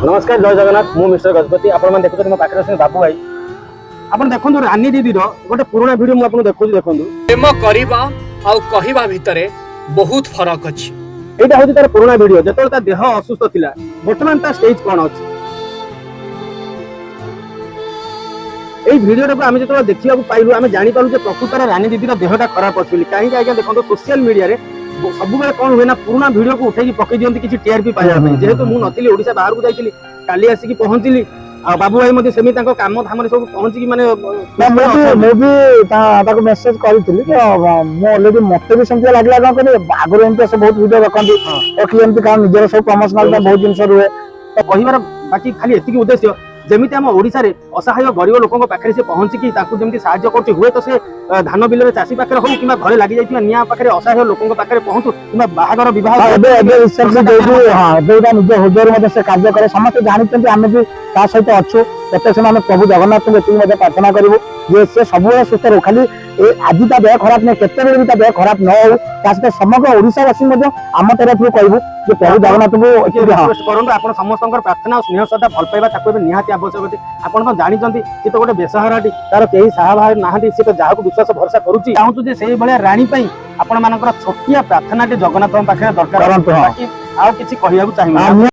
नमस्कार जय जगन्नाथ मु मिस्टर गजपति आपण देखुं मो पाखे बाबू भाई आप देखो रानी दीदी गोटे पुराना वीडियो मुझे देखुँ देखो प्रेम करबा आ कहिबा भितरे बहुत फरक अछि। यहाँ हूँ तार पुराना वीडियो जो देह असुस्थ थिला बर्तमान ता स्टेज कौन अच्छी এই ভিডিওটা আমি যেত देखा पाइलु आम जापर प्रकृत रानी दीदी देहटा खराब अच्छी कहीं आज्ञा देखो सोशल मीडिया सब कौन हुए ना पुराना भिडियो को उठे पकई दिखती किसी टीआरपी पाइबा जेहेतु मुझे नथी ओडिशा बाहर को जाइली काली आसिक पहुंचली आ बाबू भाई सेमी काम धाम सब पहुंची माने मेसेज करी ऑलरेडी मत भी सेमती लगला आगुरी एमती सब बहुत वीडियो देखते निजर सब प्रमोशनल बहुत जिन रुए तो कहिबार बाकी खाली एतिक उद्देश्य जमीती आम ओडिशा रे असहाय गरीब लोकों पाखे से पहुंचिकी जमी साहाय्य कर हुए तो से धान बिल चाषी पाखे हो कि घरे लगी जाइए निया पाखे असहाय लोकों पाखे पहुंचू कि बाहागर विवाह निज हृदय से कार्य करे समस्त जानते आम भी ता सहित अच्छु प्रत्यक्ष आम प्रभु जगन्नाथ को प्रार्थना करूँ जे से सब सुस्थ रो खाली आज ता देह खराब नहीं केते भी ता देह खराब न हो सहित समग्र ओडिशावासी आम तरफ कहूँ जे प्रभु जगन्नाथ को रिक्वेस्ट करंतु आपण समस्त प्रार्थना और स्नेह श्रद्धा भल पाइबा ताको निहाती आवश्यक आपण तो जानते सी तो गोटे बेसहाराटी तार कई साहा ना सी तो जहाँ विश्वास भरसा करुच्ची चाहूँ जे से भाया राणी आपण मान छोटिया प्रार्थना जगन्नाथ पाखे दरकार आउ किसी कहूँ चाहिए।